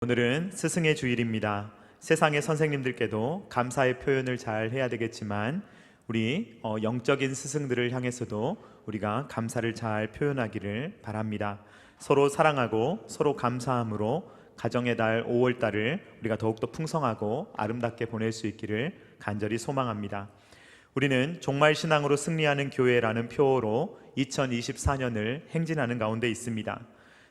오늘은 스승의 주일입니다. 세상의 선생님들께도 감사의 표현을 잘 해야 되겠지만 우리 영적인 스승들을 향해서도 우리가 감사를 잘 표현하기를 바랍니다. 서로 사랑하고 서로 감사함으로 가정의 달 5월달을 우리가 더욱더 풍성하고 아름답게 보낼 수 있기를 간절히 소망합니다. 우리는 종말 신앙으로 승리하는 교회라는 표어로 2024년을 행진하는 가운데 있습니다.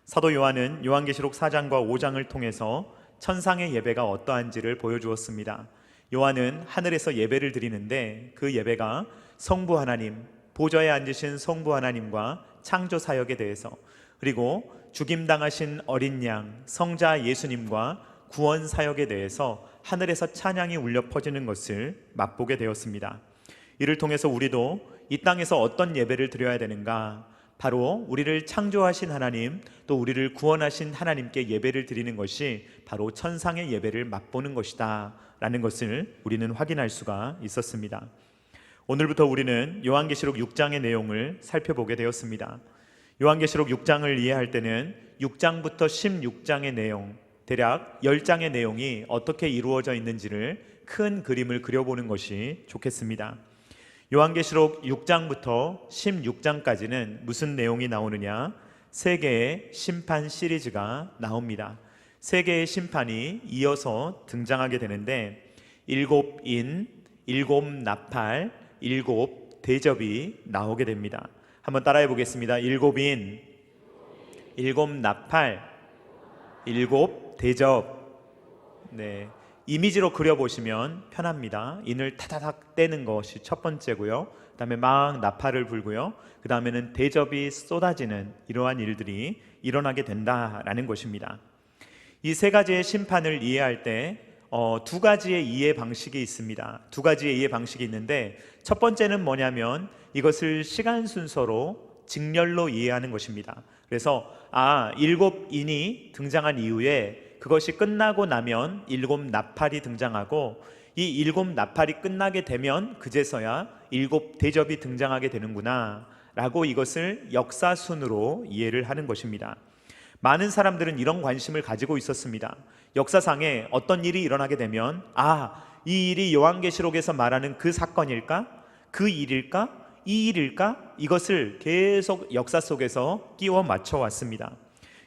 사도 요한은 요한계시록 4장과 5장을 통해서 천상의 예배가 어떠한지를 보여주었습니다. 요한은 하늘에서 예배를 드리는데 그 예배가 성부 하나님, 보좌에 앉으신 성부 하나님과 창조 사역에 대해서, 그리고 죽임당하신 어린 양 성자 예수님과 구원 사역에 대해서 하늘에서 찬양이 울려 퍼지는 것을 맛보게 되었습니다. 이를 통해서 우리도 이 땅에서 어떤 예배를 드려야 되는가, 바로 우리를 창조하신 하나님, 또 우리를 구원하신 하나님께 예배를 드리는 것이 바로 천상의 예배를 맛보는 것이다 라는 것을 우리는 확인할 수가 있었습니다. 오늘부터 우리는 요한계시록 6장의 내용을 살펴보게 되었습니다. 요한계시록 6장을 이해할 때는 6장부터 16장의 내용, 대략 10장의 내용이 어떻게 이루어져 있는지를 큰 그림을 그려보는 것이 좋겠습니다. 요한계시록 6장부터 16장까지는 무슨 내용이 나오느냐? 세 개의 심판 시리즈가 나옵니다. 세 개의 심판이 이어서 등장하게 되는데 7인, 7 나팔, 7 대접이 나오게 됩니다. 한번 따라해 보겠습니다. 7인, 7 나팔, 7 대접. 네. 이미지로 그려보시면 편합니다. 인을 타다닥 떼는 것이 첫 번째고요. 그 다음에 막 나팔을 불고요. 그 다음에는 대접이 쏟아지는 이러한 일들이 일어나게 된다라는 것입니다. 이 세 가지의 심판을 이해할 때 두 가지의 이해 방식이 있습니다. 두 가지의 이해 방식이 있는데 첫 번째는 뭐냐면 이것을 시간 순서로 직렬로 이해하는 것입니다. 그래서 7인이 등장한 이후에 그것이 끝나고 나면 7 나팔이 등장하고 이 7 나팔이 끝나게 되면 그제서야 7 대접이 등장하게 되는구나 라고 이것을 역사순으로 이해를 하는 것입니다. 많은 사람들은 이런 관심을 가지고 있었습니다. 역사상에 어떤 일이 일어나게 되면 이 일이 요한계시록에서 말하는 그 사건일까? 그 일일까? 이 일일까? 이것을 계속 역사 속에서 끼워 맞춰 왔습니다.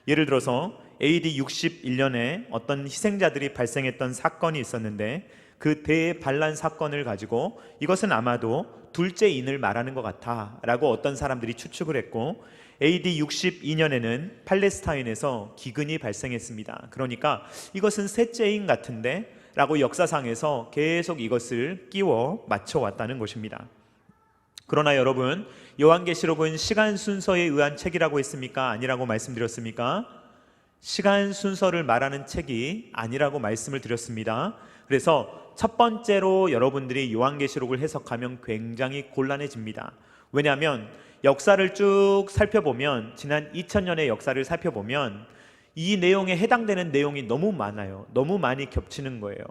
예를 들어서 AD 61년에 어떤 희생자들이 발생했던 사건이 있었는데 그 대반란 사건을 가지고 이것은 아마도 둘째 인을 말하는 것 같아 라고 어떤 사람들이 추측을 했고, AD 62년에는 팔레스타인에서 기근이 발생했습니다. 그러니까 이것은 셋째인 같은데 라고 역사상에서 계속 이것을 끼워 맞춰왔다는 것입니다. 그러나 여러분, 요한계시록은 시간 순서에 의한 책이라고 했습니까? 아니라고 말씀드렸습니까? 시간 순서를 말하는 책이 아니라고 말씀을 드렸습니다. 그래서 첫 번째로 여러분들이 요한계시록을 해석하면 굉장히 곤란해집니다. 왜냐하면 역사를 쭉 살펴보면, 지난 2000년의 역사를 살펴보면 이 내용에 해당되는 내용이 너무 많아요. 너무 많이 겹치는 거예요.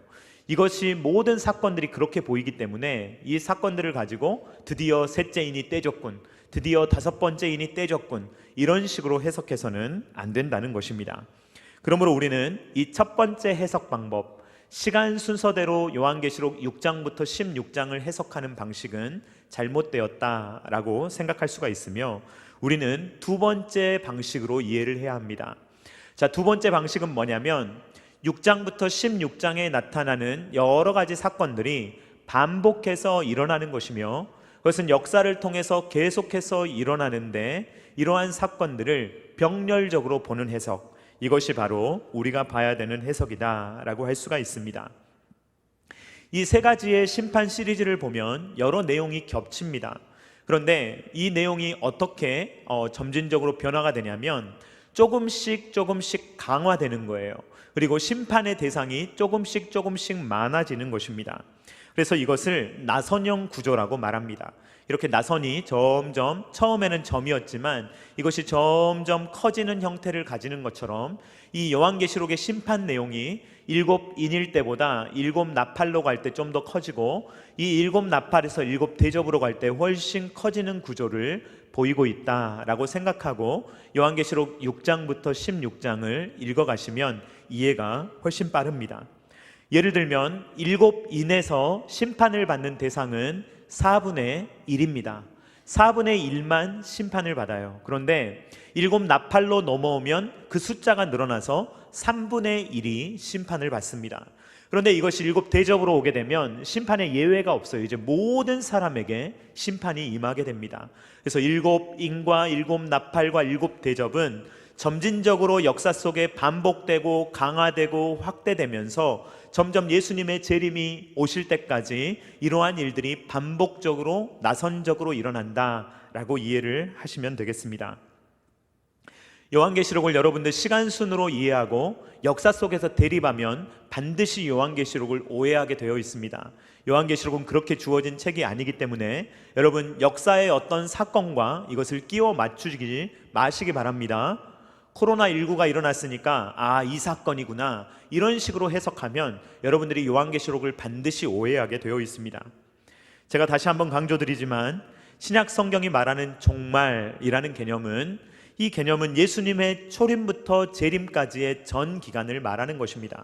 이것이 모든 사건들이 그렇게 보이기 때문에 이 사건들을 가지고 드디어 셋째 인이 떼졌군, 드디어 다섯 번째 인이 떼졌군, 이런 식으로 해석해서는 안 된다는 것입니다. 그러므로 우리는 이 첫 번째 해석 방법, 시간 순서대로 요한계시록 6장부터 16장을 해석하는 방식은 잘못되었다라고 생각할 수가 있으며, 우리는 두 번째 방식으로 이해를 해야 합니다. 자, 두 번째 방식은 뭐냐면 6장부터 16장에 나타나는 여러 가지 사건들이 반복해서 일어나는 것이며, 그것은 역사를 통해서 계속해서 일어나는데 이러한 사건들을 병렬적으로 보는 해석, 이것이 바로 우리가 봐야 되는 해석이다 라고 할 수가 있습니다. 이 세 가지의 심판 시리즈를 보면 여러 내용이 겹칩니다. 그런데 이 내용이 어떻게 점진적으로 변화가 되냐면 조금씩 강화되는 거예요. 그리고 심판의 대상이 조금씩 많아지는 것입니다. 그래서 이것을 나선형 구조라고 말합니다. 이렇게 나선이 점점, 처음에는 점이었지만 이것이 점점 커지는 형태를 가지는 것처럼 이 요한계시록의 심판 내용이 일곱 인일 때보다 일곱 나팔로 갈 때 좀 더 커지고, 이 일곱 나팔에서 일곱 대접으로 갈 때 훨씬 커지는 구조를 보이고 있다라고 생각하고 요한계시록 6장부터 16장을 읽어가시면 이해가 훨씬 빠릅니다. 예를 들면 일곱 인에서 심판을 받는 대상은 4분의 1입니다. 4분의 1만 심판을 받아요. 그런데 일곱 나팔로 넘어오면 그 숫자가 늘어나서 3분의 1이 심판을 받습니다. 그런데 이것이 일곱 대접으로 오게 되면 심판의 예외가 없어요. 이제 모든 사람에게 심판이 임하게 됩니다. 그래서 일곱 인과 일곱 나팔과 일곱 대접은 점진적으로 역사 속에 반복되고 강화되고 확대되면서 점점 예수님의 재림이 오실 때까지 이러한 일들이 반복적으로 나선적으로 일어난다라고 이해를 하시면 되겠습니다. 요한계시록을 여러분들 시간순으로 이해하고 역사 속에서 대립하면 반드시 요한계시록을 오해하게 되어 있습니다. 요한계시록은 그렇게 주어진 책이 아니기 때문에 여러분 역사의 어떤 사건과 이것을 끼워 맞추지 마시기 바랍니다. 코로나19가 일어났으니까 이 사건이구나, 이런 식으로 해석하면 여러분들이 요한계시록을 반드시 오해하게 되어 있습니다. 제가 다시 한번 강조드리지만 신약 성경이 말하는 종말이라는 개념은, 이 개념은 예수님의 초림부터 재림까지의 전 기간을 말하는 것입니다.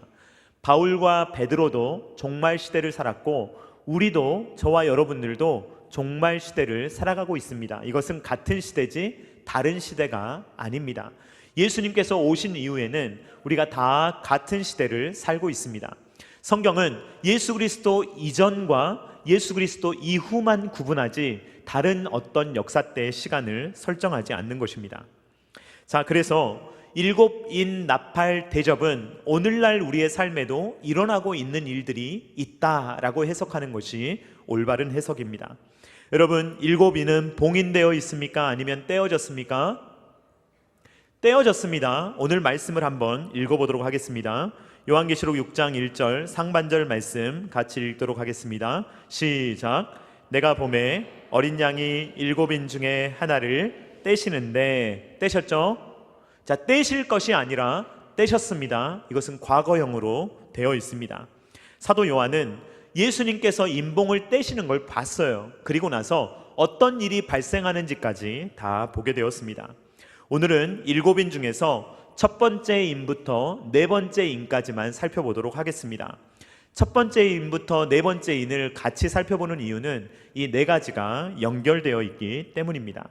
바울과 베드로도 종말 시대를 살았고 우리도, 저와 여러분들도 종말 시대를 살아가고 있습니다. 이것은 같은 시대지 다른 시대가 아닙니다. 예수님께서 오신 이후에는 우리가 다 같은 시대를 살고 있습니다. 성경은 예수 그리스도 이전과 예수 그리스도 이후만 구분하지 다른 어떤 역사 때의 시간을 설정하지 않는 것입니다. 자, 그래서 일곱 인 나팔 대접은 오늘날 우리의 삶에도 일어나고 있는 일들이 있다라고 해석하는 것이 올바른 해석입니다. 여러분, 일곱 인은 봉인되어 있습니까? 아니면 떼어졌습니까? 떼어졌습니다. 오늘 말씀을 한번 읽어보도록 하겠습니다. 요한계시록 6장 1절 상반절 말씀 같이 읽도록 하겠습니다. 시작. 내가 보매 어린 양이 일곱 인 중에 하나를 떼시는데, 떼셨죠? 자, 떼실 것이 아니라 떼셨습니다. 이것은 과거형으로 되어 있습니다. 사도 요한은 예수님께서 인봉을 떼시는 걸 봤어요. 그리고 나서 어떤 일이 발생하는지까지 다 보게 되었습니다. 오늘은 일곱 인 중에서 첫 번째 인부터 네 번째 인까지만 살펴보도록 하겠습니다. 첫 번째 인부터 네 번째 인을 같이 살펴보는 이유는 이 네 가지가 연결되어 있기 때문입니다.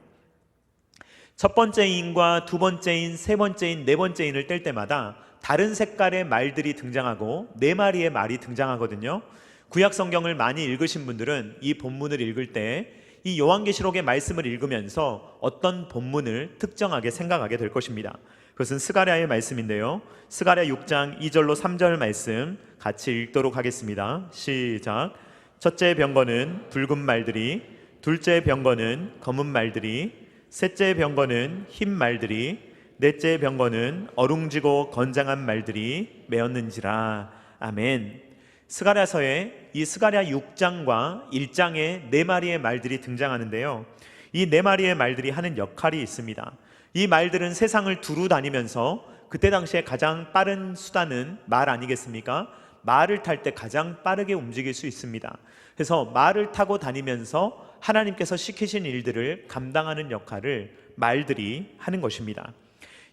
첫 번째 인과 두 번째 인, 세 번째 인, 네 번째 인을 뗄 때마다 다른 색깔의 말들이 등장하고 네 마리의 말이 등장하거든요. 구약 성경을 많이 읽으신 분들은 이 본문을 읽을 때 이 요한계시록의 말씀을 읽으면서 어떤 본문을 특정하게 생각하게 될 것입니다. 그것은 스가랴의 말씀인데요. 스가랴 6장 2절로 3절 말씀 같이 읽도록 하겠습니다. 시작. 첫째 병거는 붉은 말들이, 둘째 병거는 검은 말들이, 셋째 병거는 흰 말들이, 넷째 병거는 어룽지고 건장한 말들이 메었는지라. 아멘. 스가랴서에 이 스가랴 6장과 1장에 네 마리의 말들이 등장하는데요. 이 네 마리의 말들이 하는 역할이 있습니다. 이 말들은 세상을 두루 다니면서 그때 당시에 가장 빠른 수단은 말 아니겠습니까? 말을 탈 때 가장 빠르게 움직일 수 있습니다. 그래서 말을 타고 다니면서 하나님께서 시키신 일들을 감당하는 역할을 말들이 하는 것입니다.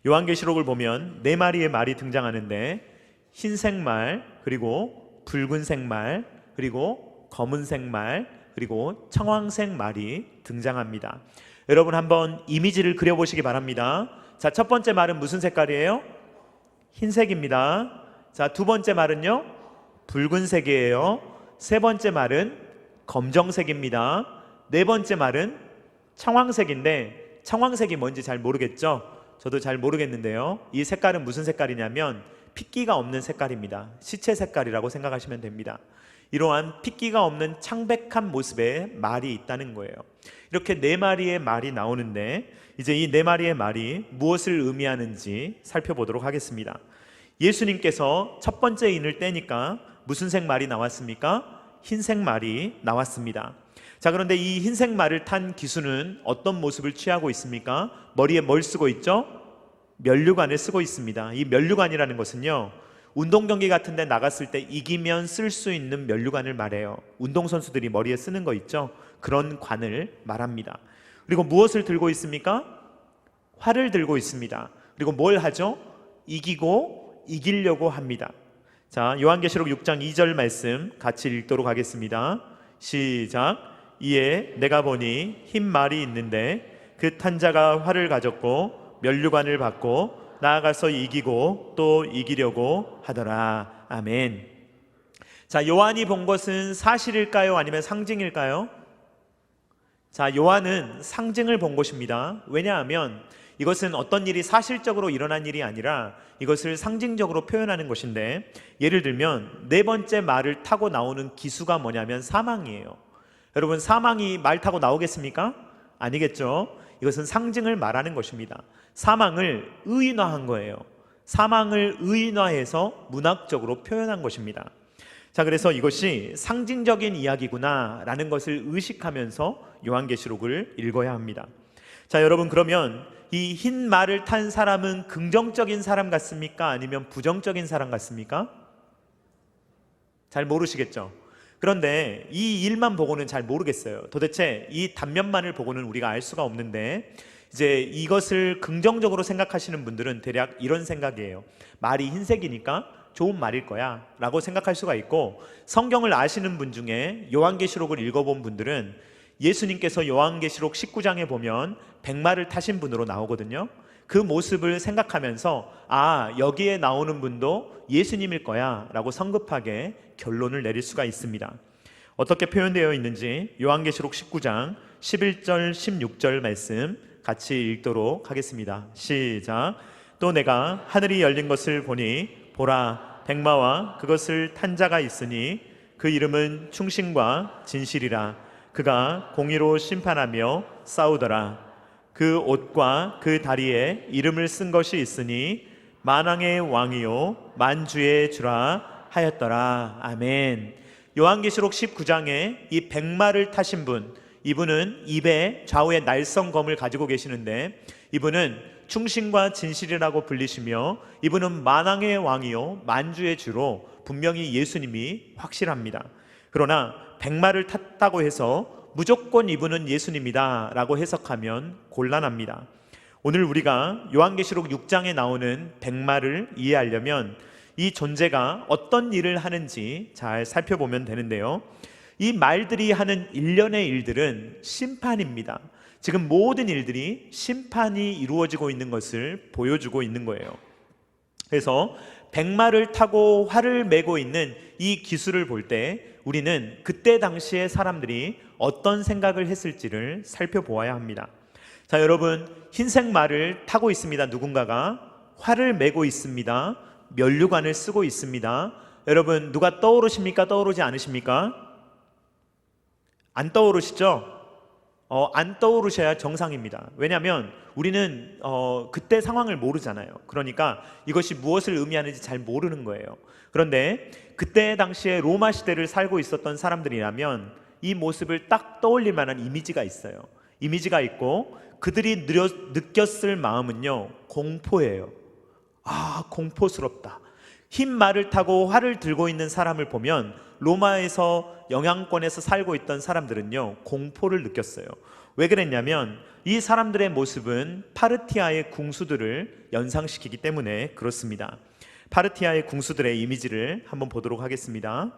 요한계시록을 보면 네 마리의 말이 등장하는데 흰색 말, 그리고 붉은색 말, 그리고 검은색 말, 그리고 청황색 말이 등장합니다. 여러분 한번 이미지를 그려보시기 바랍니다. 자, 첫 번째 말은 무슨 색깔이에요? 흰색입니다. 자, 두 번째 말은요? 붉은색이에요. 세 번째 말은 검정색입니다. 네 번째 말은 청황색인데 청황색이 뭔지 잘 모르겠죠? 저도 잘 모르겠는데요. 이 색깔은 무슨 색깔이냐면 핏기가 없는 색깔입니다. 시체 색깔이라고 생각하시면 됩니다. 이러한 핏기가 없는 창백한 모습의 말이 있다는 거예요. 이렇게 네 마리의 말이 나오는데 이제 이 네 마리의 말이 무엇을 의미하는지 살펴보도록 하겠습니다. 예수님께서 첫 번째 인을 떼니까 무슨 색 말이 나왔습니까? 흰색 말이 나왔습니다. 자, 그런데 이 흰색 말을 탄 기수는 어떤 모습을 취하고 있습니까? 머리에 뭘 쓰고 있죠? 면류관을 쓰고 있습니다. 이 면류관이라는 것은요, 운동 경기 같은 데 나갔을 때 이기면 쓸 수 있는 면류관을 말해요. 운동선수들이 머리에 쓰는 거 있죠? 그런 관을 말합니다. 그리고 무엇을 들고 있습니까? 활을 들고 있습니다. 그리고 뭘 하죠? 이기고 이기려고 합니다. 자, 요한계시록 6장 2절 말씀 같이 읽도록 하겠습니다. 시작. 이에 내가 보니 흰 말이 있는데 그 탄 자가 활을 가졌고 면류관을 받고 나아가서 이기고 또 이기려고 하더라. 아멘. 자, 요한이 본 것은 사실일까요? 아니면 상징일까요? 자, 요한은 상징을 본 것입니다. 왜냐하면 이것은 어떤 일이 사실적으로 일어난 일이 아니라 이것을 상징적으로 표현하는 것인데, 예를 들면 네 번째 말을 타고 나오는 기수가 뭐냐면 사망이에요. 여러분, 사망이 말 타고 나오겠습니까? 아니겠죠. 이것은 상징을 말하는 것입니다. 사망을 의인화한 거예요. 사망을 의인화해서 문학적으로 표현한 것입니다. 자, 그래서 이것이 상징적인 이야기구나 라는 것을 의식하면서 요한계시록을 읽어야 합니다. 자, 여러분, 그러면 이 흰 말을 탄 사람은 긍정적인 사람 같습니까? 아니면 부정적인 사람 같습니까? 잘 모르시겠죠? 그런데 이 일만 보고는 잘 모르겠어요. 도대체 이 단면만을 보고는 우리가 알 수가 없는데, 이제 이것을 긍정적으로 생각하시는 분들은 대략 이런 생각이에요. 말이 흰색이니까 좋은 말일 거야 라고 생각할 수가 있고, 성경을 아시는 분 중에 요한계시록을 읽어본 분들은 예수님께서 요한계시록 19장에 보면 백마를 타신 분으로 나오거든요. 그 모습을 생각하면서 여기에 나오는 분도 예수님일 거야 라고 성급하게 결론을 내릴 수가 있습니다. 어떻게 표현되어 있는지 요한계시록 19장 11절 16절 말씀 같이 읽도록 하겠습니다. 시작. 또 내가 하늘이 열린 것을 보니 보라, 백마와 그것을 탄 자가 있으니 그 이름은 충신과 진실이라. 그가 공의로 심판하며 싸우더라. 그 옷과 그 다리에 이름을 쓴 것이 있으니 만왕의 왕이요 만주의 주라 하였더라. 아멘. 요한계시록 19장에 이 백마를 타신 분, 이분은 입에 좌우에 날성검을 가지고 계시는데, 이분은 충신과 진실이라고 불리시며 이분은 만왕의 왕이요 만주의 주로 분명히 예수님이 확실합니다. 그러나 백마를 탔다고 해서 무조건 이분은 예수님이다 라고 해석하면 곤란합니다. 오늘 우리가 요한계시록 6장에 나오는 백마를 이해하려면 이 존재가 어떤 일을 하는지 잘 살펴보면 되는데요, 이 말들이 하는 일련의 일들은 심판입니다. 지금 모든 일들이 심판이 이루어지고 있는 것을 보여주고 있는 거예요. 그래서 백마를 타고 활을 메고 있는 이 기수를 볼 때 우리는 그때 당시의 사람들이 어떤 생각을 했을지를 살펴보아야 합니다. 자, 여러분, 흰색 말을 타고 있습니다. 누군가가 활을 메고 있습니다. 면류관을 쓰고 있습니다. 여러분, 누가 떠오르십니까? 떠오르지 않으십니까? 안 떠오르시죠? 안 떠오르셔야 정상입니다. 왜냐하면 우리는 그때 상황을 모르잖아요. 그러니까 이것이 무엇을 의미하는지 잘 모르는 거예요. 그런데 그때 당시에 로마 시대를 살고 있었던 사람들이라면 이 모습을 딱 떠올릴 만한 이미지가 있어요. 이미지가 있고 그들이 느꼈을 마음은요, 공포예요. 공포스럽다. 흰 말을 타고 활을 들고 있는 사람을 보면 로마에서 영향권에서 살고 있던 사람들은요, 공포를 느꼈어요. 왜 그랬냐면 이 사람들의 모습은 파르티아의 궁수들을 연상시키기 때문에 그렇습니다. 파르티아의 궁수들의 이미지를 한번 보도록 하겠습니다.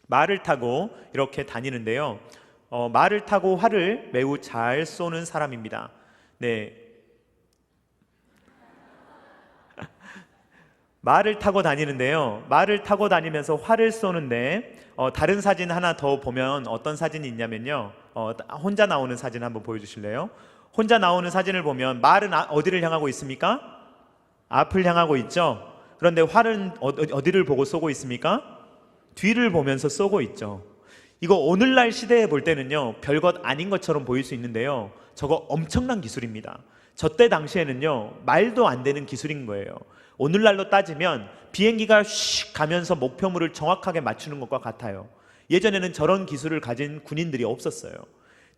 말을 타고 이렇게 다니는데요, 말을 타고 활을 매우 잘 쏘는 사람입니다. 네, 말을 타고 다니는데요, 말을 타고 다니면서 활을 쏘는데 다른 사진 하나 더 보면 어떤 사진이 있냐면요, 혼자 나오는 사진 한번 보여주실래요? 혼자 나오는 사진을 보면 말은 어디를 향하고 있습니까? 앞을 향하고 있죠. 그런데 활은 어디를 보고 쏘고 있습니까? 뒤를 보면서 쏘고 있죠. 이거 오늘날 시대에 볼 때는요, 별것 아닌 것처럼 보일 수 있는데요, 저거 엄청난 기술입니다. 저 때 당시에는요, 말도 안 되는 기술인 거예요. 오늘날로 따지면 비행기가 슉 가면서 목표물을 정확하게 맞추는 것과 같아요. 예전에는 저런 기술을 가진 군인들이 없었어요.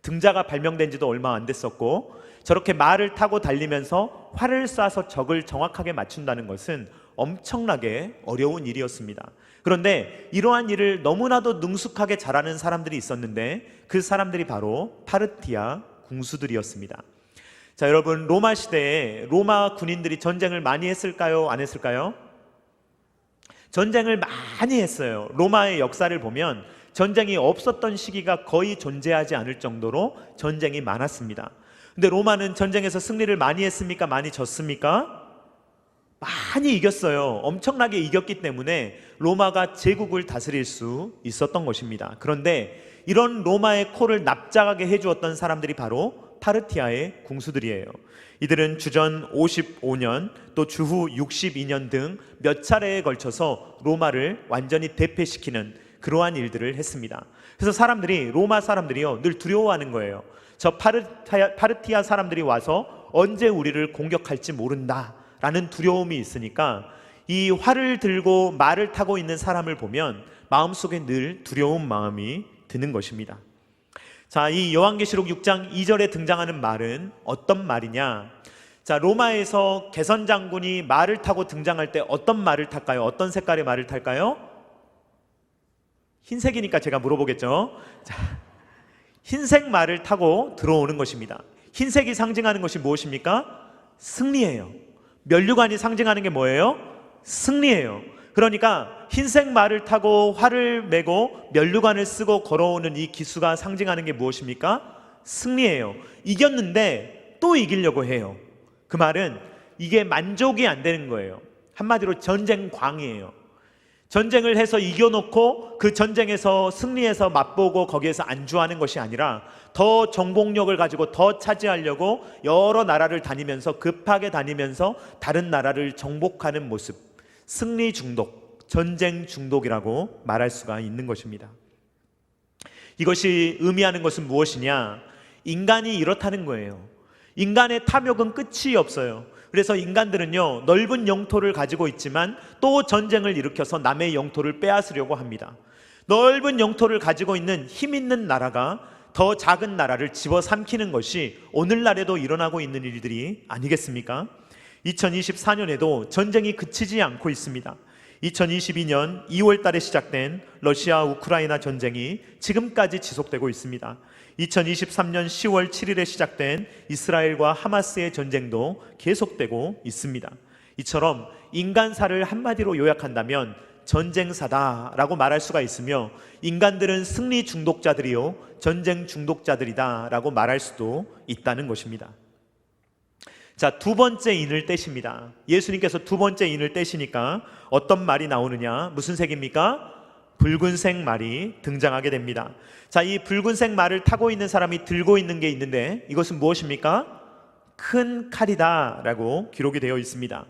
등자가 발명된 지도 얼마 안 됐었고, 저렇게 말을 타고 달리면서 활을 쏴서 적을 정확하게 맞춘다는 것은 엄청나게 어려운 일이었습니다. 그런데 이러한 일을 너무나도 능숙하게 잘하는 사람들이 있었는데, 그 사람들이 바로 파르티아 궁수들이었습니다. 자, 여러분, 로마 시대에 로마 군인들이 전쟁을 많이 했을까요? 안 했을까요? 전쟁을 많이 했어요. 로마의 역사를 보면 전쟁이 없었던 시기가 거의 존재하지 않을 정도로 전쟁이 많았습니다. 근데 로마는 전쟁에서 승리를 많이 했습니까? 많이 졌습니까? 많이 이겼어요. 엄청나게 이겼기 때문에 로마가 제국을 다스릴 수 있었던 것입니다. 그런데 이런 로마의 코를 납작하게 해주었던 사람들이 바로 파르티아의 궁수들이에요. 이들은 주전 55년 또 주후 62년 등 몇 차례에 걸쳐서 로마를 완전히 대패시키는 그러한 일들을 했습니다. 그래서 사람들이, 로마 사람들이요, 늘 두려워하는 거예요. 저 파르티아 사람들이 와서 언제 우리를 공격할지 모른다 라는 두려움이 있으니까 이 활을 들고 말을 타고 있는 사람을 보면 마음속에 늘 두려운 마음이 드는 것입니다. 자, 이 요한계시록 6장 2절에 등장하는 말은 어떤 말이냐? 자, 로마에서 개선 장군이 말을 타고 등장할 때 어떤 말을 탈까요? 어떤 색깔의 말을 탈까요? 흰색이니까 제가 물어보겠죠. 자, 흰색 말을 타고 들어오는 것입니다. 흰색이 상징하는 것이 무엇입니까? 승리예요. 면류관이 상징하는 게 뭐예요? 승리예요. 그러니까 흰색 말을 타고 활을 메고 면류관을 쓰고 걸어오는 이 기수가 상징하는 게 무엇입니까? 승리예요. 이겼는데 또 이기려고 해요. 그 말은 이게 만족이 안 되는 거예요. 한마디로 전쟁광이에요. 전쟁을 해서 이겨놓고 그 전쟁에서 승리해서 맛보고 거기에서 안주하는 것이 아니라 더 정복력을 가지고 더 차지하려고 여러 나라를 다니면서, 급하게 다니면서 다른 나라를 정복하는 모습, 승리 중독, 전쟁 중독이라고 말할 수가 있는 것입니다. 이것이 의미하는 것은 무엇이냐? 인간이 이렇다는 거예요. 인간의 탐욕은 끝이 없어요. 그래서 인간들은요, 넓은 영토를 가지고 있지만 또 전쟁을 일으켜서 남의 영토를 빼앗으려고 합니다. 넓은 영토를 가지고 있는 힘 있는 나라가 더 작은 나라를 집어삼키는 것이 오늘날에도 일어나고 있는 일들이 아니겠습니까? 2024년에도 전쟁이 그치지 않고 있습니다. 2022년 2월 달에 시작된 러시아 우크라이나 전쟁이 지금까지 지속되고 있습니다. 2023년 10월 7일에 시작된 이스라엘과 하마스의 전쟁도 계속되고 있습니다. 이처럼 인간사를 한마디로 요약한다면 전쟁사다라고 말할 수가 있으며, 인간들은 승리 중독자들이요 전쟁 중독자들이다라고 말할 수도 있다는 것입니다. 자, 두 번째 인을 떼십니다. 예수님께서 두 번째 인을 떼시니까 어떤 말이 나오느냐? 무슨 색입니까? 붉은색 말이 등장하게 됩니다. 자, 이 붉은색 말을 타고 있는 사람이 들고 있는 게 있는데 이것은 무엇입니까? 큰 칼이다 라고 기록이 되어 있습니다.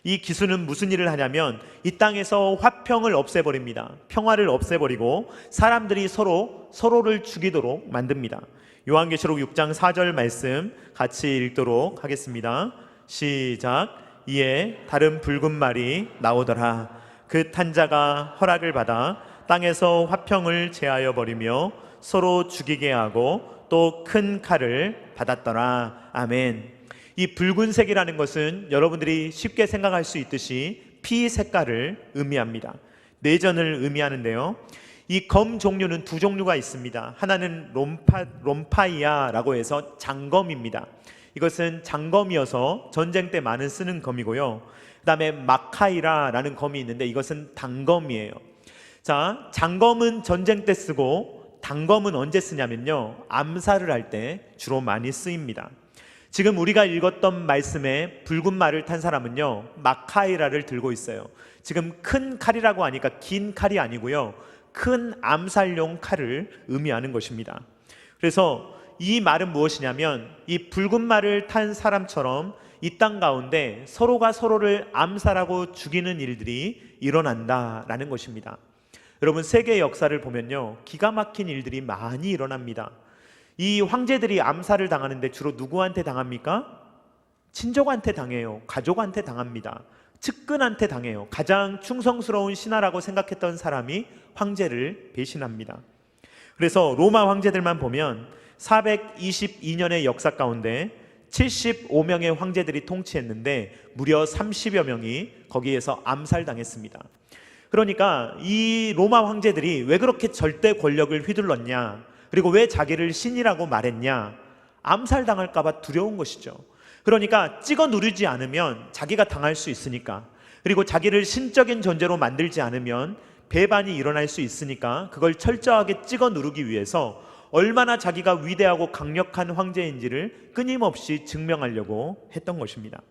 이 기수는 무슨 일을 하냐면 이 땅에서 화평을 없애버립니다. 평화를 없애버리고 사람들이 서로를 죽이도록 만듭니다. 요한계시록 6장 4절 말씀 같이 읽도록 하겠습니다. 시작. 이에 다른 붉은 말이 나오더라. 그 탄 자가 허락을 받아 땅에서 화평을 제하여 버리며 서로 죽이게 하고 또 큰 칼을 받았더라. 아멘. 이 붉은색이라는 것은 여러분들이 쉽게 생각할 수 있듯이 피 색깔을 의미합니다. 내전을 의미하는데요, 이 검 종류는 두 종류가 있습니다. 하나는 롬파이아라고 해서 장검입니다. 이것은 장검이어서 전쟁 때 많이 쓰는 검이고요. 그 다음에 마카이라라는 검이 있는데 이것은 단검이에요. 자, 장검은 전쟁 때 쓰고 단검은 언제 쓰냐면요, 암살을 할 때 주로 많이 쓰입니다. 지금 우리가 읽었던 말씀에 붉은 말을 탄 사람은요, 마카이라를 들고 있어요. 지금 큰 칼이라고 하니까 긴 칼이 아니고요, 큰 암살용 칼을 의미하는 것입니다. 그래서 이 말은 무엇이냐면 이 붉은 말을 탄 사람처럼 이 땅 가운데 서로가 서로를 암살하고 죽이는 일들이 일어난다라는 것입니다. 여러분, 세계 역사를 보면요, 기가 막힌 일들이 많이 일어납니다. 이 황제들이 암살을 당하는데 주로 누구한테 당합니까? 친족한테 당해요. 가족한테 당합니다. 측근한테 당해요. 가장 충성스러운 신하라고 생각했던 사람이 황제를 배신합니다. 그래서 로마 황제들만 보면 422년의 역사 가운데 75명의 황제들이 통치했는데 무려 30여 명이 거기에서 암살당했습니다. 그러니까 이 로마 황제들이 왜 그렇게 절대 권력을 휘둘렀냐, 그리고 왜 자기를 신이라고 말했냐, 암살당할까 봐 두려운 것이죠. 그러니까 찍어 누르지 않으면 자기가 당할 수 있으니까, 그리고 자기를 신적인 존재로 만들지 않으면 배반이 일어날 수 있으니까 그걸 철저하게 찍어 누르기 위해서 얼마나 자기가 위대하고 강력한 황제인지를 끊임없이 증명하려고 했던 것입니다.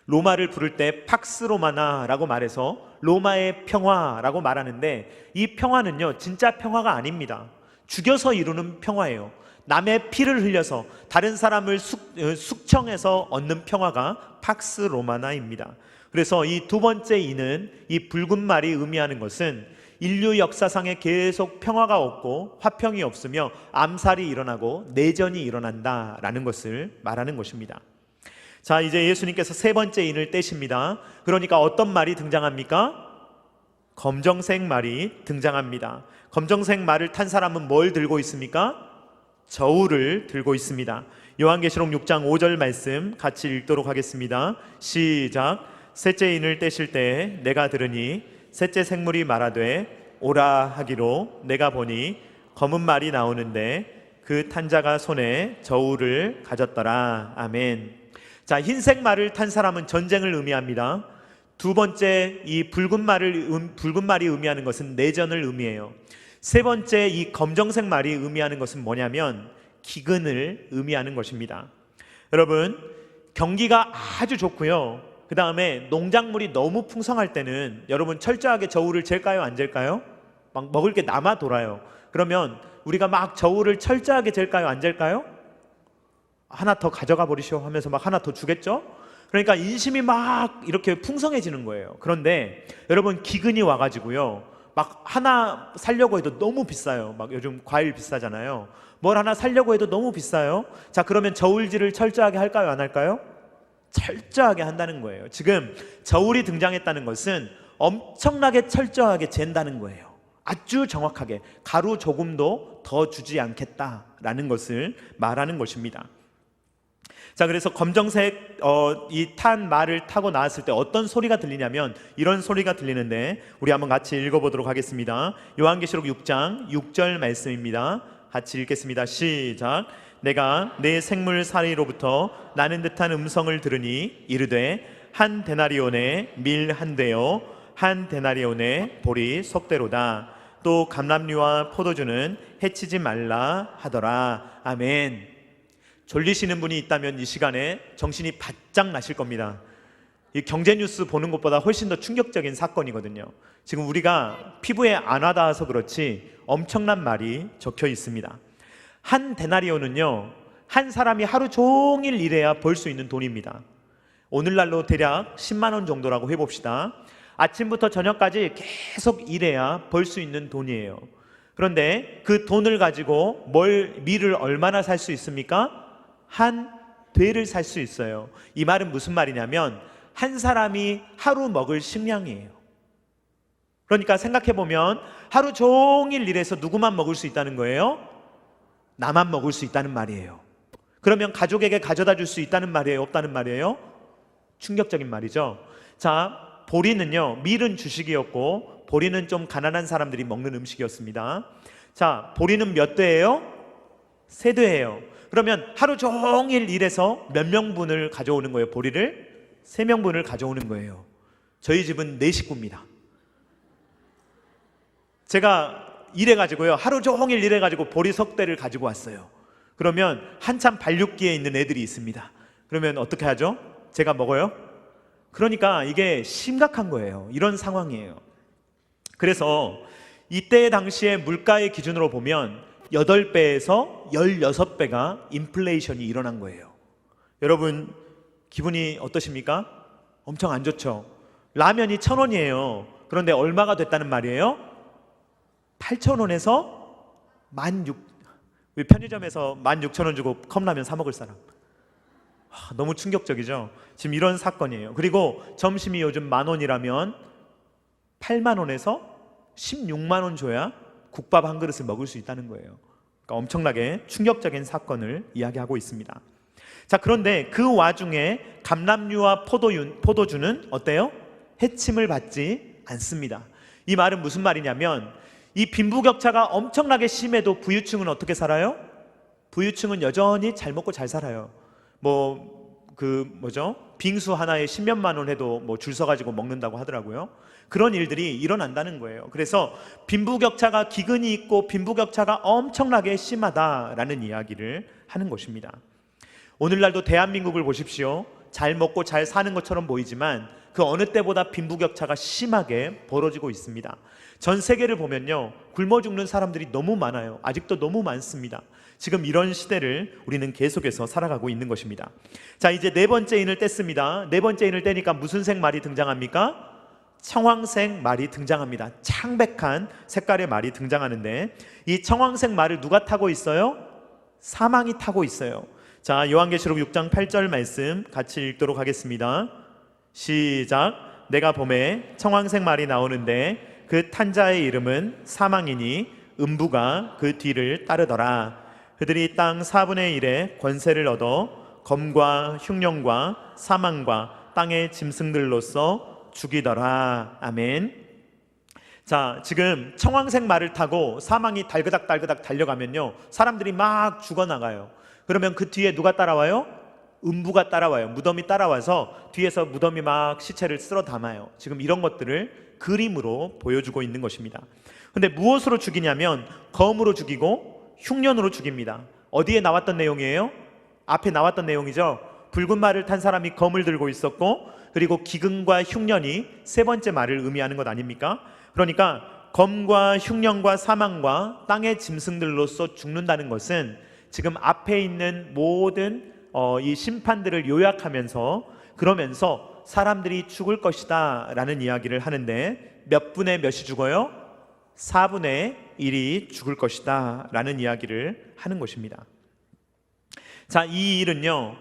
로마를 부를 때 팍스 로마나라고 말해서 로마의 평화라고 말하는데, 이 평화는요 진짜 평화가 아닙니다. 죽여서 이루는 평화예요. 남의 피를 흘려서 다른 사람을 숙청해서 얻는 평화가 팍스 로마나입니다. 그래서 이 두 번째 이는, 이 붉은 말이 의미하는 것은 인류 역사상에 계속 평화가 없고 화평이 없으며 암살이 일어나고 내전이 일어난다라는 것을 말하는 것입니다. 자, 이제 예수님께서 세 번째 인을 떼십니다. 그러니까 어떤 말이 등장합니까? 검정색 말이 등장합니다. 검정색 말을 탄 사람은 뭘 들고 있습니까? 저울을 들고 있습니다. 요한계시록 6장 5절 말씀 같이 읽도록 하겠습니다. 시작. 셋째 인을 떼실 때 내가 들으니 셋째 생물이 말하되 오라 하기로, 내가 보니 검은 말이 나오는데 그 탄 자가 손에 저울을 가졌더라. 아멘. 자, 흰색 말을 탄 사람은 전쟁을 의미합니다. 두 번째 이 붉은 말이 의미하는 것은 내전을 의미해요. 세 번째 이 검정색 말이 의미하는 것은 뭐냐면 기근을 의미하는 것입니다. 여러분, 경기가 아주 좋고요, 그 다음에 농작물이 너무 풍성할 때는 여러분 철저하게 저울을 잴까요, 안 잴까요? 막 먹을 게 남아 돌아요. 그러면 우리가 막 저울을 철저하게 잴까요, 안 잴까요? 하나 더 가져가 버리시오 하면서 막 하나 더 주겠죠? 그러니까 인심이 막 이렇게 풍성해지는 거예요. 그런데 여러분, 기근이 와가지고요, 막 하나 살려고 해도 너무 비싸요. 막 요즘 과일 비싸잖아요. 뭘 하나 살려고 해도 너무 비싸요. 자, 그러면 저울질을 철저하게 할까요, 안 할까요? 철저하게 한다는 거예요. 지금 저울이 등장했다는 것은 엄청나게 철저하게 잰다는 거예요. 아주 정확하게 가루 조금도 더 주지 않겠다라는 것을 말하는 것입니다. 자, 그래서 검정색 이 탄 말을 타고 나왔을 때 어떤 소리가 들리냐면 이런 소리가 들리는데, 우리 한번 같이 읽어보도록 하겠습니다. 요한계시록 6장 6절 말씀입니다. 같이 읽겠습니다. 시작. 내가 내 생물 사이로부터 나는 듯한 음성을 들으니 이르되 한 데나리온에 밀 한 대요 한 데나리온에 보리 속대로다. 또 감람류와 포도주는 해치지 말라 하더라. 아멘. 졸리시는 분이 있다면 이 시간에 정신이 바짝 나실 겁니다. 이 경제 뉴스 보는 것보다 훨씬 더 충격적인 사건이거든요. 지금 우리가 피부에 안 와닿아서 그렇지 엄청난 말이 적혀 있습니다. 한 데나리온은요, 한 사람이 하루 종일 일해야 벌 수 있는 돈입니다. 오늘날로 대략 10만 원 정도라고 해봅시다. 아침부터 저녁까지 계속 일해야 벌 수 있는 돈이에요. 그런데 그 돈을 가지고 밀을 얼마나 살 수 있습니까? 한 되를 살 수 있어요. 이 말은 무슨 말이냐면 한 사람이 하루 먹을 식량이에요. 그러니까 생각해보면 하루 종일 일해서 누구만 먹을 수 있다는 거예요? 나만 먹을 수 있다는 말이에요. 그러면 가족에게 가져다 줄 수 있다는 말이에요, 없다는 말이에요? 충격적인 말이죠. 자, 보리는요, 밀은 주식이었고 보리는 좀 가난한 사람들이 먹는 음식이었습니다. 자, 보리는 몇 대예요? 3대예요. 그러면 하루 종일 일해서 몇 명분을 가져오는 거예요? 보리를 3명분을 가져오는 거예요. 저희 집은 4식구입니다. 제가 일해가지고요, 하루 종일 일해가지고 보리 석대를 가지고 왔어요. 그러면 한참 발육기에 있는 애들이 있습니다. 그러면 어떻게 하죠? 제가 먹어요? 그러니까 이게 심각한 거예요. 이런 상황이에요. 그래서 이때 당시에 물가의 기준으로 보면 8배에서 16배가 인플레이션이 일어난 거예요. 여러분, 기분이 어떠십니까? 엄청 안 좋죠? 라면이 1,000원이에요. 그런데 얼마가 됐다는 말이에요? 8,000원에서 편의점에서 16,000원 주고 컵라면 사 먹을 사람. 너무 충격적이죠? 지금 이런 사건이에요. 그리고 점심이 요즘 10,000원이라면 8만 원에서 16만 원 줘야 국밥 한 그릇을 먹을 수 있다는 거예요. 그러니까 엄청나게 충격적인 사건을 이야기하고 있습니다. 자, 그런데 그 와중에 감람류와 포도주는 어때요? 해침을 받지 않습니다. 이 말은 무슨 말이냐면 이 빈부격차가 엄청나게 심해도 부유층은 어떻게 살아요? 부유층은 여전히 잘 먹고 잘 살아요. 빙수 하나에 10몇만 원 해도 줄 서가지고 먹는다고 하더라고요. 그런 일들이 일어난다는 거예요. 그래서 빈부격차가 기근이 있고 빈부격차가 엄청나게 심하다라는 이야기를 하는 것입니다. 오늘날도 대한민국을 보십시오. 잘 먹고 잘 사는 것처럼 보이지만 그 어느 때보다 빈부격차가 심하게 벌어지고 있습니다. 전 세계를 보면요, 굶어 죽는 사람들이 너무 많아요. 아직도 너무 많습니다. 지금 이런 시대를 우리는 계속해서 살아가고 있는 것입니다. 자, 이제 네 번째 인을 뗐습니다. 네 번째 인을 떼니까 무슨 색 말이 등장합니까? 청황색 말이 등장합니다. 창백한 색깔의 말이 등장하는데 이 청황색 말을 누가 타고 있어요? 사망이 타고 있어요. 자, 요한계시록 6장 8절 말씀 같이 읽도록 하겠습니다. 시작. 내가 봄에 청황색 말이 나오는데 그 탄 자의 이름은 사망이니 음부가 그 뒤를 따르더라. 그들이 땅 4분의 1의 권세를 얻어 검과 흉령과 사망과 땅의 짐승들로서 죽이더라. 아멘. 자, 지금 청황색 말을 타고 사망이 달그닥 달려가면요, 사람들이 막 죽어나가요. 그러면 그 뒤에 누가 따라와요? 음부가 따라와요. 무덤이 따라와서 뒤에서 무덤이 막 시체를 쓸어 담아요. 지금 이런 것들을 그림으로 보여주고 있는 것입니다. 근데 무엇으로 죽이냐면 검으로 죽이고 흉년으로 죽입니다. 어디에 나왔던 내용이에요? 앞에 나왔던 내용이죠. 붉은 말을 탄 사람이 검을 들고 있었고, 그리고 기근과 흉년이 세 번째 말을 의미하는 것 아닙니까? 그러니까 검과 흉년과 사망과 땅의 짐승들로서 죽는다는 것은 지금 앞에 있는 모든 이 심판들을 요약하면서, 그러면서 사람들이 죽을 것이다 라는 이야기를 하는데, 몇 분의 몇이 죽어요? 4분의 1이 죽을 것이다 라는 이야기를 하는 것입니다. 자, 이 일은요,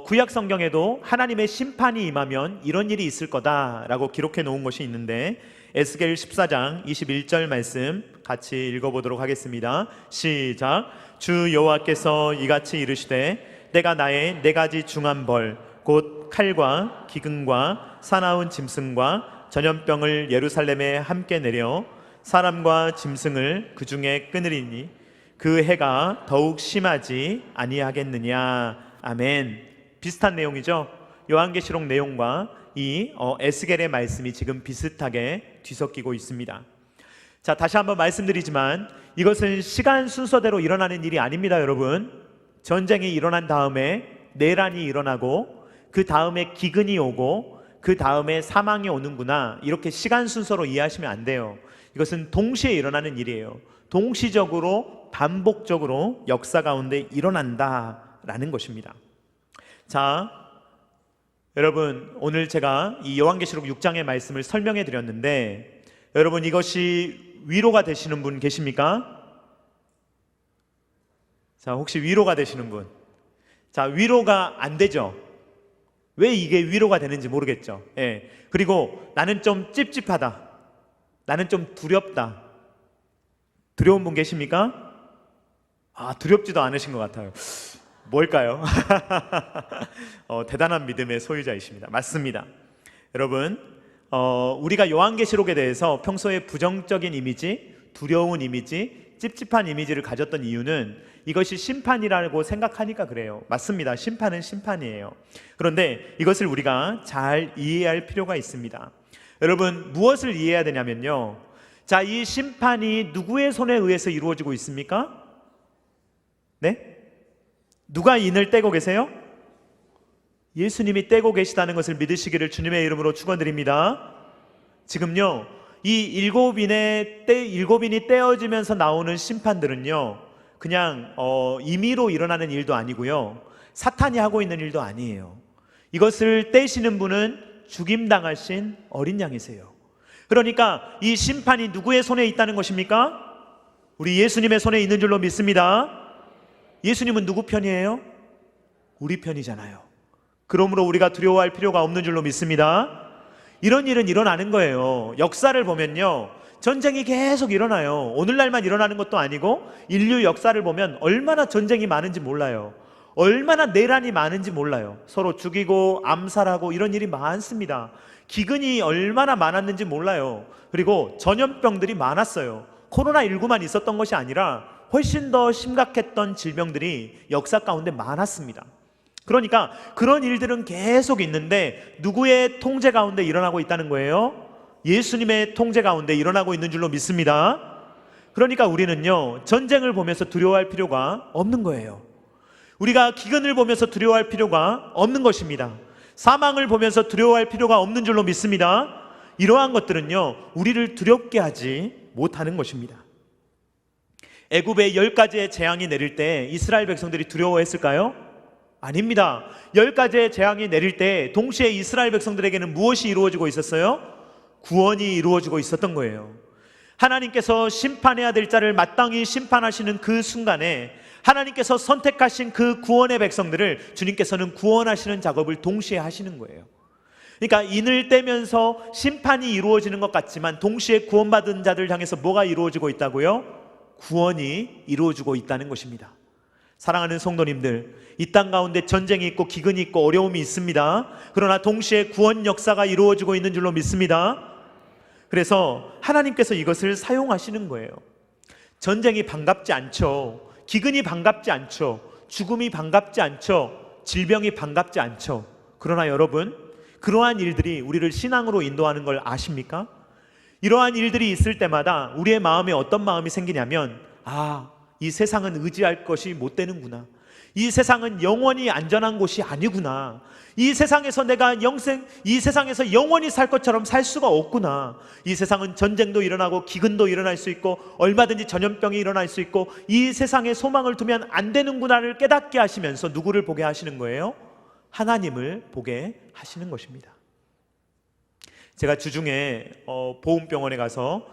구약 성경에도 하나님의 심판이 임하면 이런 일이 있을 거다라고 기록해 놓은 것이 있는데, 에스겔 14장 21절 말씀 같이 읽어보도록 하겠습니다. 시작. 주 여호와께서 이같이 이르시되 내가 나의 네 가지 중한 벌 곧 칼과 기근과 사나운 짐승과 전염병을 예루살렘에 함께 내려 사람과 짐승을 그 중에 끊으리니 그 해가 더욱 심하지 아니하겠느냐. 아멘. 비슷한 내용이죠. 요한계시록 내용과 이 에스겔의 말씀이 지금 비슷하게 뒤섞이고 있습니다. 자, 다시 한번 말씀드리지만 이것은 시간 순서대로 일어나는 일이 아닙니다. 여러분, 전쟁이 일어난 다음에 내란이 일어나고 그 다음에 기근이 오고 그 다음에 사망이 오는구나, 이렇게 시간 순서로 이해하시면 안 돼요. 이것은 동시에 일어나는 일이에요. 동시적으로 반복적으로 역사 가운데 일어난다라는 것입니다. 자, 여러분, 오늘 제가 이 요한계시록 6장의 말씀을 설명해 드렸는데, 여러분, 이것이 위로가 되시는 분 계십니까? 자, 혹시 위로가 되시는 분? 자, 위로가 안 되죠. 왜 이게 위로가 되는지 모르겠죠. 예. 그리고 나는 좀 찝찝하다, 나는 좀 두렵다, 두려운 분 계십니까? 두렵지도 않으신 것 같아요. 뭘까요? 대단한 믿음의 소유자이십니다. 맞습니다. 여러분, 우리가 요한계시록에 대해서 평소에 부정적인 이미지, 두려운 이미지, 찝찝한 이미지를 가졌던 이유는 이것이 심판이라고 생각하니까 그래요. 맞습니다. 심판은 심판이에요. 그런데 이것을 우리가 잘 이해할 필요가 있습니다. 여러분, 무엇을 이해해야 되냐면요, 자, 이 심판이 누구의 손에 의해서 이루어지고 있습니까? 네? 누가 인을 떼고 계세요? 예수님이 떼고 계시다는 것을 믿으시기를 주님의 이름으로 축원드립니다. 지금요, 이 일곱 인이 떼어지면서 나오는 심판들은요, 그냥 임의로 일어나는 일도 아니고요, 사탄이 하고 있는 일도 아니에요. 이것을 떼시는 분은 죽임당하신 어린 양이세요. 그러니까 이 심판이 누구의 손에 있다는 것입니까? 우리 예수님의 손에 있는 줄로 믿습니다. 예수님은 누구 편이에요? 우리 편이잖아요. 그러므로 우리가 두려워할 필요가 없는 줄로 믿습니다. 이런 일은 일어나는 거예요. 역사를 보면요, 전쟁이 계속 일어나요. 오늘날만 일어나는 것도 아니고 인류 역사를 보면 얼마나 전쟁이 많은지 몰라요. 얼마나 내란이 많은지 몰라요. 서로 죽이고 암살하고 이런 일이 많습니다. 기근이 얼마나 많았는지 몰라요. 그리고 전염병들이 많았어요. 코로나19만 있었던 것이 아니라 훨씬 더 심각했던 질병들이 역사 가운데 많았습니다. 그러니까 그런 일들은 계속 있는데 누구의 통제 가운데 일어나고 있다는 거예요? 예수님의 통제 가운데 일어나고 있는 줄로 믿습니다. 그러니까 우리는요, 전쟁을 보면서 두려워할 필요가 없는 거예요. 우리가 기근을 보면서 두려워할 필요가 없는 것입니다. 사망을 보면서 두려워할 필요가 없는 줄로 믿습니다. 이러한 것들은요, 우리를 두렵게 하지 못하는 것입니다. 애굽에 10가지의 재앙이 내릴 때 이스라엘 백성들이 두려워했을까요? 아닙니다. 10가지의 재앙이 내릴 때 동시에 이스라엘 백성들에게는 무엇이 이루어지고 있었어요? 구원이 이루어지고 있었던 거예요. 하나님께서 심판해야 될 자를 마땅히 심판하시는 그 순간에 하나님께서 선택하신 그 구원의 백성들을 주님께서는 구원하시는 작업을 동시에 하시는 거예요. 그러니까 인을 떼면서 심판이 이루어지는 것 같지만 동시에 구원받은 자들 향해서 뭐가 이루어지고 있다고요? 구원이 이루어지고 있다는 것입니다. 사랑하는 성도님들, 이 땅 가운데 전쟁이 있고 기근이 있고 어려움이 있습니다. 그러나 동시에 구원 역사가 이루어지고 있는 줄로 믿습니다. 그래서 하나님께서 이것을 사용하시는 거예요. 전쟁이 반갑지 않죠. 기근이 반갑지 않죠. 죽음이 반갑지 않죠. 질병이 반갑지 않죠. 그러나 여러분, 그러한 일들이 우리를 신앙으로 인도하는 걸 아십니까? 이러한 일들이 있을 때마다 우리의 마음에 어떤 마음이 생기냐면, 이 세상은 의지할 것이 못 되는구나. 이 세상은 영원히 안전한 곳이 아니구나. 이 세상에서 이 세상에서 영원히 살 것처럼 살 수가 없구나. 이 세상은 전쟁도 일어나고 기근도 일어날 수 있고 얼마든지 전염병이 일어날 수 있고 이 세상에 소망을 두면 안 되는구나를 깨닫게 하시면서 누구를 보게 하시는 거예요? 하나님을 보게 하시는 것입니다. 제가 주중에 보훈병원에 가서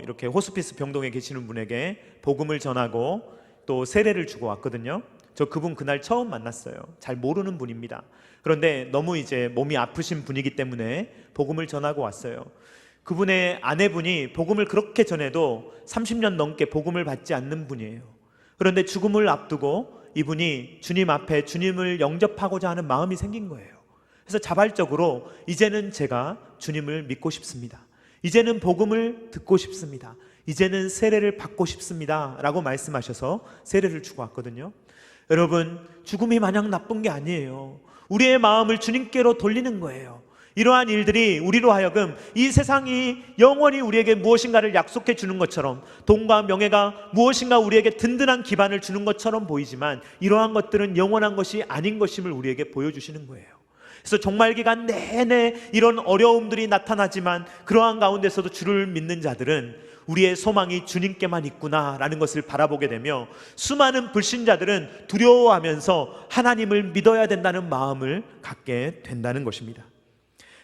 이렇게 호스피스 병동에 계시는 분에게 복음을 전하고 또 세례를 주고 왔거든요. 저 그분 그날 처음 만났어요. 잘 모르는 분입니다. 그런데 너무 이제 몸이 아프신 분이기 때문에 복음을 전하고 왔어요. 그분의 아내분이 복음을 그렇게 전해도 30년 넘게 복음을 받지 않는 분이에요. 그런데 죽음을 앞두고 이분이 주님 앞에 주님을 영접하고자 하는 마음이 생긴 거예요. 그래서 자발적으로 이제는 제가 주님을 믿고 싶습니다. 이제는 복음을 듣고 싶습니다. 이제는 세례를 받고 싶습니다 라고 말씀하셔서 세례를 주고 왔거든요. 여러분, 죽음이 마냥 나쁜 게 아니에요. 우리의 마음을 주님께로 돌리는 거예요. 이러한 일들이 우리로 하여금 이 세상이 영원히 우리에게 무엇인가를 약속해 주는 것처럼, 돈과 명예가 무엇인가 우리에게 든든한 기반을 주는 것처럼 보이지만 이러한 것들은 영원한 것이 아닌 것임을 우리에게 보여주시는 거예요. 그래서 종말기간 내내 이런 어려움들이 나타나지만 그러한 가운데서도 주를 믿는 자들은 우리의 소망이 주님께만 있구나라는 것을 바라보게 되며, 수많은 불신자들은 두려워하면서 하나님을 믿어야 된다는 마음을 갖게 된다는 것입니다.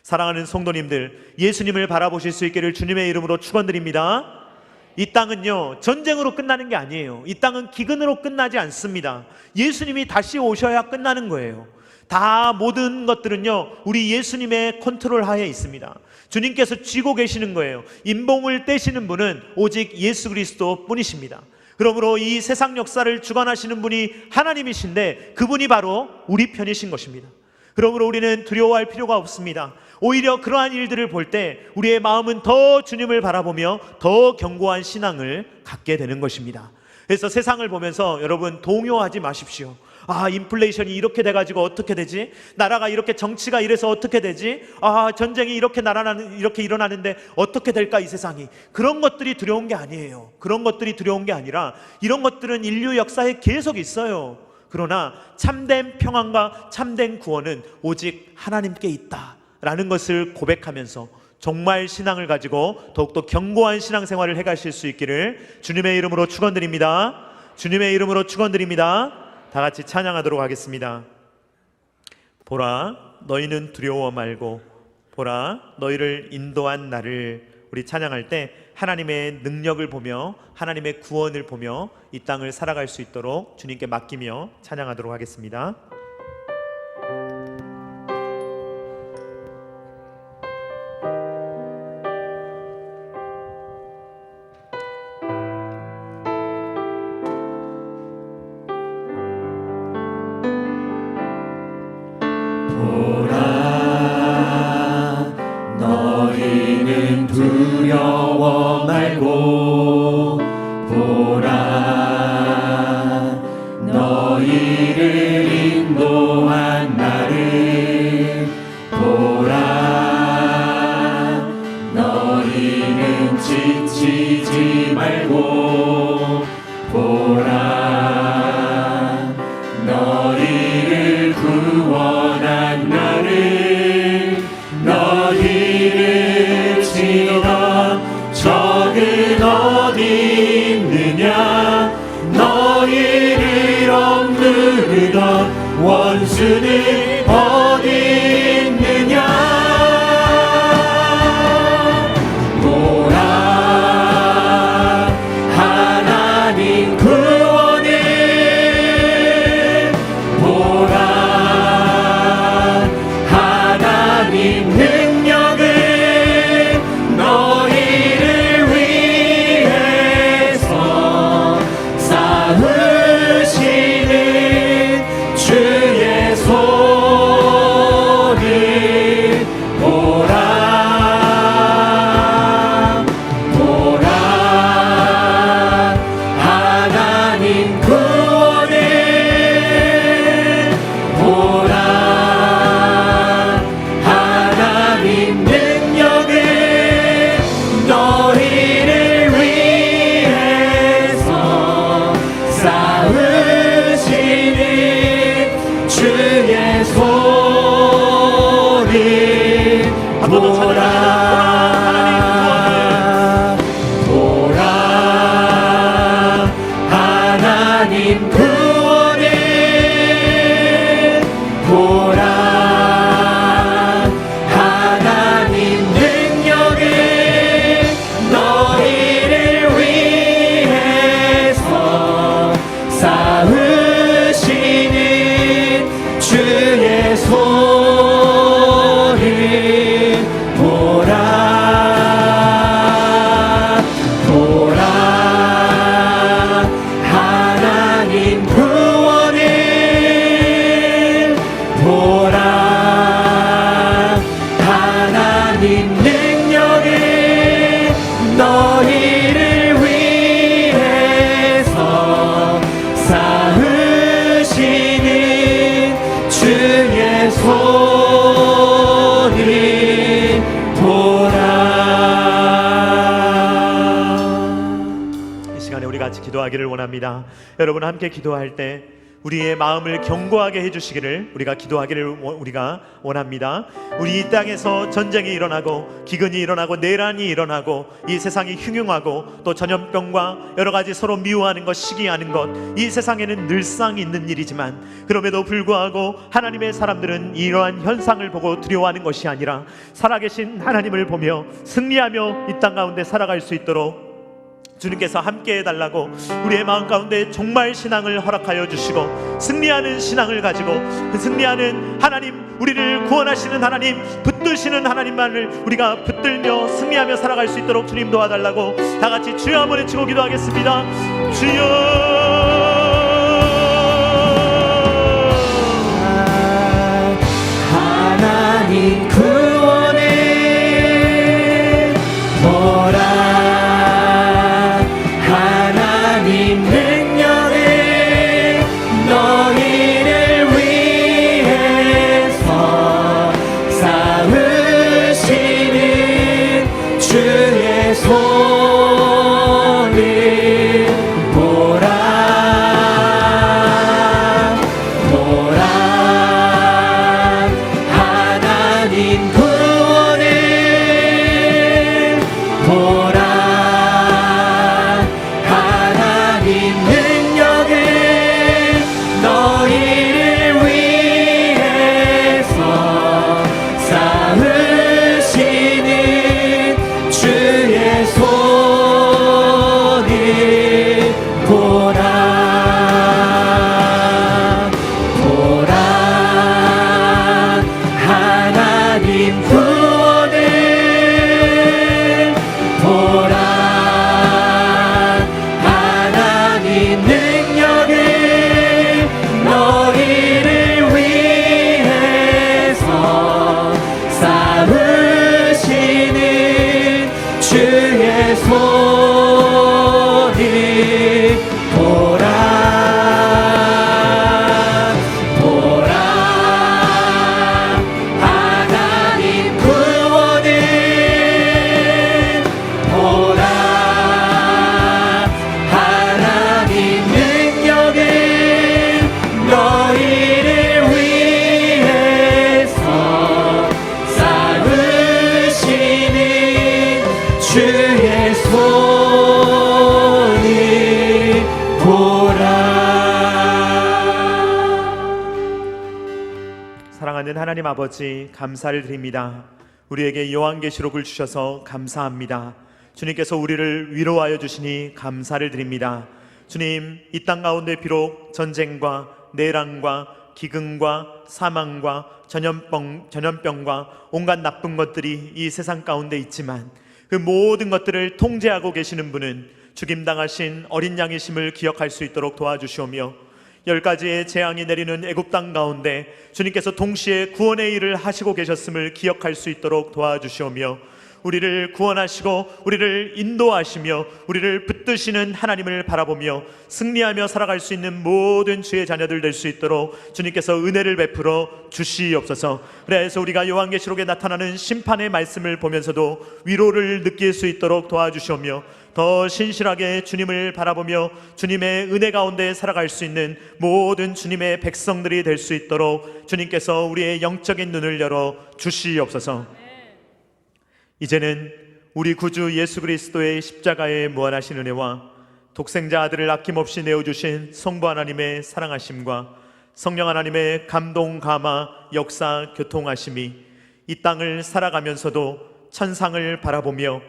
사랑하는 성도님들, 예수님을 바라보실 수 있기를 주님의 이름으로 축원드립니다. 이 땅은요, 전쟁으로 끝나는 게 아니에요. 이 땅은 기근으로 끝나지 않습니다. 예수님이 다시 오셔야 끝나는 거예요. 다 모든 것들은요, 우리 예수님의 컨트롤 하에 있습니다. 주님께서 쥐고 계시는 거예요. 인봉을 떼시는 분은 오직 예수 그리스도 뿐이십니다. 그러므로 이 세상 역사를 주관하시는 분이 하나님이신데 그분이 바로 우리 편이신 것입니다. 그러므로 우리는 두려워할 필요가 없습니다. 오히려 그러한 일들을 볼 때 우리의 마음은 더 주님을 바라보며 더 견고한 신앙을 갖게 되는 것입니다. 그래서 세상을 보면서 여러분, 동요하지 마십시오. 인플레이션이 이렇게 돼가지고 어떻게 되지? 나라가 이렇게 정치가 이래서 어떻게 되지? 전쟁이 이렇게 일어나는데 어떻게 될까 이 세상이? 그런 것들이 두려운 게 아니에요. 그런 것들이 두려운 게 아니라 이런 것들은 인류 역사에 계속 있어요. 그러나 참된 평안과 참된 구원은 오직 하나님께 있다라는 것을 고백하면서 정말 신앙을 가지고 더욱더 견고한 신앙생활을 해가실 수 있기를 주님의 이름으로 축원드립니다. 주님의 이름으로 축원드립니다. 다 같이 찬양하도록 하겠습니다. 보라, 너희는 두려워 말고 보라, 너희를 인도한 나를. 우리 찬양할 때 하나님의 능력을 보며 하나님의 구원을 보며 이 땅을 살아갈 수 있도록 주님께 맡기며 찬양하도록 하겠습니다. 말고 보라, 너희를 인도한 나를 보라. 너희는 지치지 말고 보라, 너희를 구원한 나를. 너희를 치던 적은 어디 있느냐, 너희를 억누르던 원수는 어디 있느냐. 보라, 하나님 구원을 보라, 하나님 능력을 너희를 위해서 쌓으시는 주의 손을 보라. 보라, 하나님 구원을 보라, 하나님 능력을 너희를 위해서 쌓으시는 주의 손을 보라. 보라, 하나님 구원을 보라, 하나님 능력을 너희를 위해서 쌓으시는 주의 손을 보라. 보라, 하나님 구원을 보라, 하나님 능력을 너희를 위해서 쌓으시는 주의 손을 보라. 이 시간에 우리 같이 기도하기를 원합니다. 여러분 함께 기도할 때 우리의 마음을 견고하게 해주시기를 우리가 원합니다. 우리 이 땅에서 전쟁이 일어나고 기근이 일어나고 내란이 일어나고 이 세상이 흉흉하고 또 전염병과 여러 가지 서로 미워하는 것, 시기하는 것, 이 세상에는 늘상 있는 일이지만 그럼에도 불구하고 하나님의 사람들은 이러한 현상을 보고 두려워하는 것이 아니라 살아계신 하나님을 보며 승리하며 이 땅 가운데 살아갈 수 있도록 주님께서 함께 해달라고 우리의 마음 가운데 정말 신앙을 허락하여 주시고 승리하는 신앙을 가지고 그 승리하는 하나님, 우리를 구원하시는 하나님, 붙드시는 하나님만을 우리가 붙들며 승리하며 살아갈 수 있도록 주님 도와달라고 다 같이 주여 한번 외치고 기도하겠습니다. 주여, 하나님 구원을 보라, 하나님 능력을 너희를 위해서 쌓으시는 주의 손을 보라. 보라 보라 하나님 구원을 보라 하나님 능력을 너희를 위해서 쌓으시는 주의 손을 보라. 사랑하는 하나님 아버지, 감사를 드립니다. 우리에게 요한계시록을 주셔서 감사합니다. 주님께서 우리를 위로하여 주시니 감사를 드립니다. 주님, 이 땅 가운데 비록 전쟁과 내란과 기근과 사망과 전염병과 온갖 나쁜 것들이 이 세상 가운데 있지만 그 모든 것들을 통제하고 계시는 분은 죽임당하신 어린 양이심을 기억할 수 있도록 도와주시오며, 10가지의 재앙이 내리는 애굽 땅 가운데 주님께서 동시에 구원의 일을 하시고 계셨음을 기억할 수 있도록 도와주시오며, 우리를 구원하시고 우리를 인도하시며 우리를 붙드시는 하나님을 바라보며 승리하며 살아갈 수 있는 모든 주의 자녀들 될 수 있도록 주님께서 은혜를 베풀어 주시옵소서. 그래서 우리가 요한계시록에 나타나는 심판의 말씀을 보면서도 위로를 느낄 수 있도록 도와주시오며, 더 신실하게 주님을 바라보며 주님의 은혜 가운데 살아갈 수 있는 모든 주님의 백성들이 될 수 있도록 주님께서 우리의 영적인 눈을 열어 주시옵소서. 이제는 우리 구주 예수 그리스도의 십자가의 무한하신 은혜와 독생자 아들을 아낌없이 내어주신 성부 하나님의 사랑하심과 성령 하나님의 감동, 감화, 역사, 교통하심이 이 땅을 살아가면서도 천상을 바라보며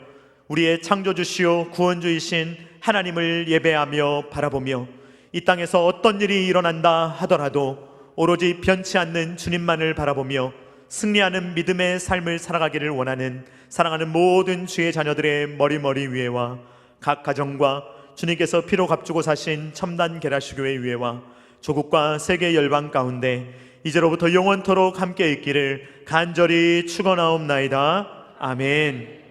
우리의 창조주시오 구원주이신 하나님을 예배하며 바라보며 이 땅에서 어떤 일이 일어난다 하더라도 오로지 변치 않는 주님만을 바라보며 승리하는 믿음의 삶을 살아가기를 원하는 사랑하는 모든 주의 자녀들의 머리 위에와 각 가정과 주님께서 피로 값주고 사신 첨단 게라시교회 위에와 조국과 세계 열방 가운데 이제로부터 영원토록 함께 있기를 간절히 축원하옵나이다. 아멘.